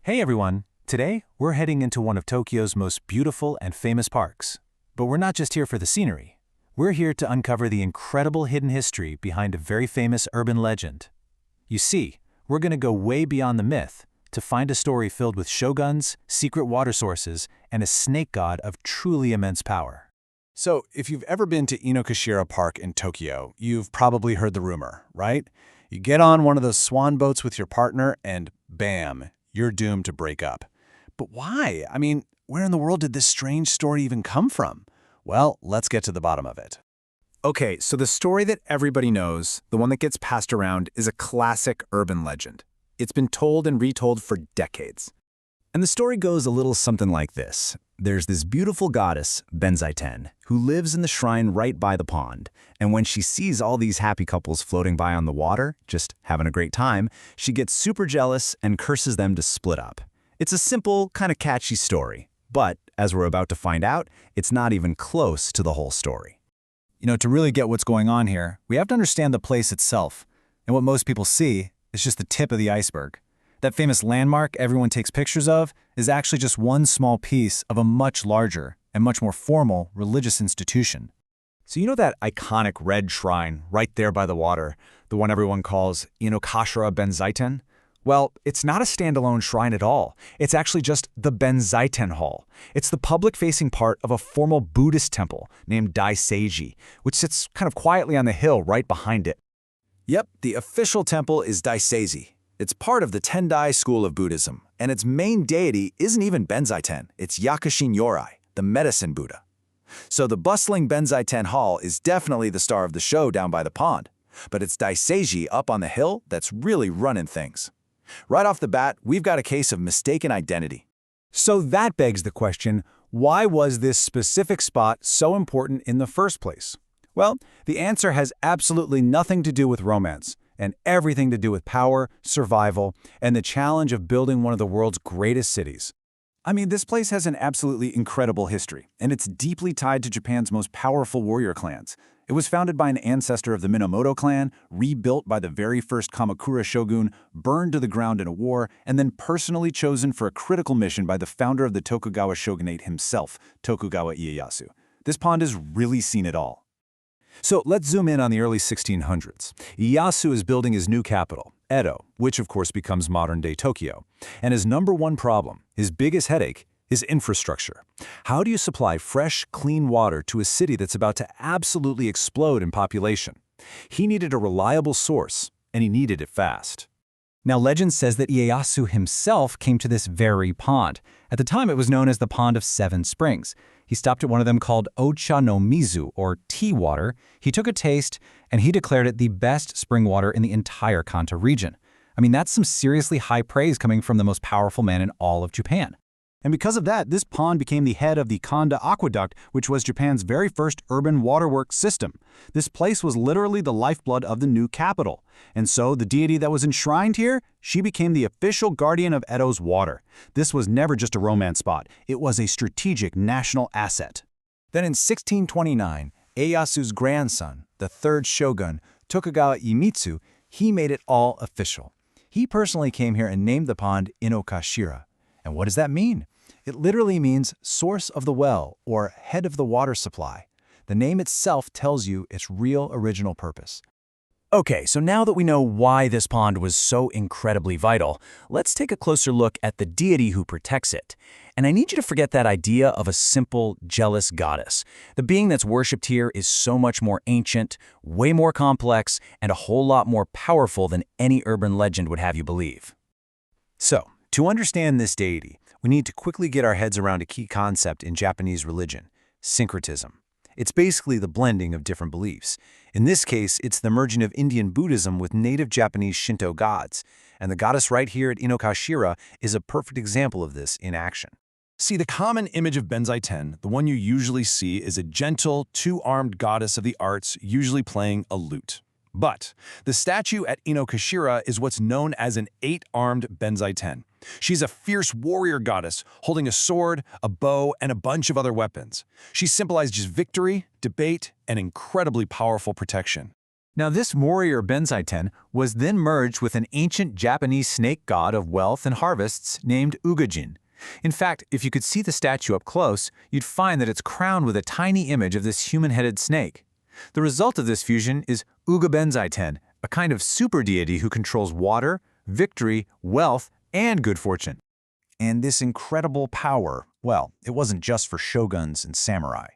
Hey everyone! Today, we're heading into one of Tokyo's most beautiful and famous parks. But we're not just here for the scenery. We're here to uncover the incredible hidden history behind a very famous urban legend. You see, we're going to go way beyond the myth to find a story filled with shoguns, secret water sources, and a snake god of truly immense power. So, if you've ever been to Inokashira Park in Tokyo, you've probably heard the rumor, right? You get on one of those swan boats with your partner and bam, you're doomed to break up. But why? I mean, where in the world did this strange story even come from? Well, let's get to the bottom of it. Okay, so the story that everybody knows, the one that gets passed around, is a classic urban legend. It's been told and retold for decades. And the story goes a little something like this. There's this beautiful goddess, Benzaiten, who lives in the shrine right by the pond. And when she sees all these happy couples floating by on the water, just having a great time, she gets super jealous and curses them to split up. It's a simple, kind of catchy story. But, as we're about to find out, it's not even close to the whole story. You know, to really get what's going on here, we have to understand the place itself. And what most people see is just the tip of the iceberg. That famous landmark everyone takes pictures of is actually just one small piece of a much larger and much more formal religious institution. So you know that iconic red shrine right there by the water, the one everyone calls Inokashira Benzaiten? Well, it's not a standalone shrine at all. It's actually just the Benzaiten Hall. It's the public-facing part of a formal Buddhist temple named Daishoji, which sits kind of quietly on the hill right behind it. Yep, the official temple is Daishoji. It's part of the Tendai school of Buddhism, and its main deity isn't even Benzaiten, it's Yakushin Yorai, the medicine Buddha. So the bustling Benzaiten Hall is definitely the star of the show down by the pond, but it's Daishoji up on the hill that's really running things. Right off the bat, we've got a case of mistaken identity. So that begs the question, why was this specific spot so important in the first place? Well, the answer has absolutely nothing to do with romance, and everything to do with power, survival, and the challenge of building one of the world's greatest cities. I mean, this place has an absolutely incredible history, and it's deeply tied to Japan's most powerful warrior clans. It was founded by an ancestor of the Minamoto clan, rebuilt by the very first Kamakura shogun, burned to the ground in a war, and then personally chosen for a critical mission by the founder of the Tokugawa shogunate himself, Tokugawa Ieyasu. This pond has really seen it all. So let's zoom in on the early 1600s. Ieyasu is building his new capital, Edo, which of course becomes modern-day Tokyo. And his number one problem, his biggest headache, is infrastructure. How do you supply fresh, clean water to a city that's about to absolutely explode in population? He needed a reliable source, and he needed it fast. Now, legend says that Ieyasu himself came to this very pond. At the time, it was known as the Pond of Seven Springs. He stopped at one of them called Ocha no Mizu, or tea water. He took a taste, and he declared it the best spring water in the entire Kanto region. I mean, that's some seriously high praise coming from the most powerful man in all of Japan. And because of that, this pond became the head of the Kanda Aqueduct, which was Japan's very first urban waterworks system. This place was literally the lifeblood of the new capital. And so the deity that was enshrined here, she became the official guardian of Edo's water. This was never just a romance spot. It was a strategic national asset. Then in 1629, Ieyasu's grandson, the third shogun, Tokugawa Iemitsu, he made it all official. He personally came here and named the pond Inokashira. And what does that mean? It literally means source of the well, or head of the water supply. The name itself tells you its real original purpose. Okay, so now that we know why this pond was so incredibly vital, let's take a closer look at the deity who protects it. And I need you to forget that idea of a simple, jealous goddess. The being that's worshipped here is so much more ancient, way more complex, and a whole lot more powerful than any urban legend would have you believe. So, to understand this deity, we need to quickly get our heads around a key concept in Japanese religion: syncretism. It's basically the blending of different beliefs. In this case, it's the merging of Indian Buddhism with native Japanese Shinto gods, and the goddess right here at Inokashira is a perfect example of this in action. See, the common image of Benzaiten, the one you usually see, is a gentle, two-armed goddess of the arts, usually playing a lute. But the statue at Inokashira is what's known as an eight-armed Benzaiten. She's a fierce warrior goddess holding a sword, a bow, and a bunch of other weapons. She symbolizes victory, debate, and incredibly powerful protection. Now, this warrior Benzaiten was then merged with an ancient Japanese snake god of wealth and harvests named Ugajin. In fact, if you could see the statue up close, you'd find that it's crowned with a tiny image of this human-headed snake. The result of this fusion is Uga Benzaiten, a kind of super deity who controls water, victory, wealth, and good fortune. And this incredible power, well, it wasn't just for shoguns and samurai.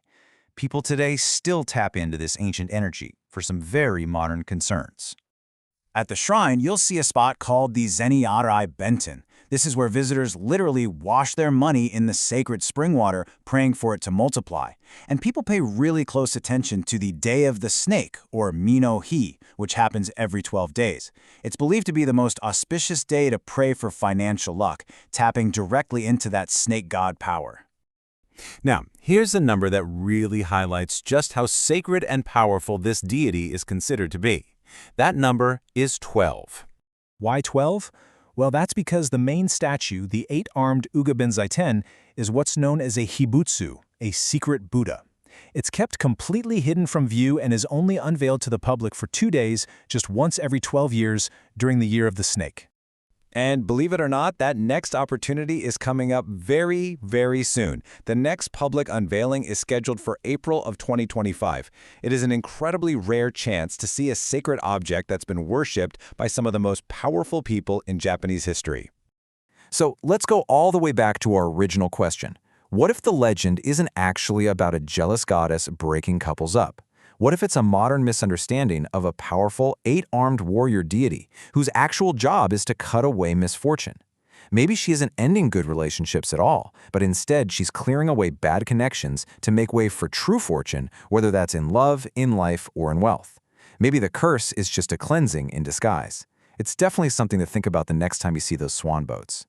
People today still tap into this ancient energy for some very modern concerns. At the shrine, you'll see a spot called the Zeniarai Benten. This is where visitors literally wash their money in the sacred spring water, praying for it to multiply. And people pay really close attention to the Day of the Snake, or Mino-hi, which happens every 12 days. It's believed to be the most auspicious day to pray for financial luck, tapping directly into that snake god power. Now, here's a number that really highlights just how sacred and powerful this deity is considered to be. That number is 12. Why 12? Well, that's because the main statue, the 8-armed Uga Benzaiten, is what's known as a Hibutsu, a secret Buddha. It's kept completely hidden from view and is only unveiled to the public for 2 days, just once every 12 years, during the Year of the Snake. And believe it or not, that next opportunity is coming up very, very soon. The next public unveiling is scheduled for April of 2025. It is an incredibly rare chance to see a sacred object that's been worshipped by some of the most powerful people in Japanese history. So let's go all the way back to our original question. What if the legend isn't actually about a jealous goddess breaking couples up? What if it's a modern misunderstanding of a powerful 8-armed warrior deity whose actual job is to cut away misfortune? Maybe she isn't ending good relationships at all, but instead she's clearing away bad connections to make way for true fortune, whether that's in love, in life, or in wealth. Maybe the curse is just a cleansing in disguise. It's definitely something to think about the next time you see those swan boats.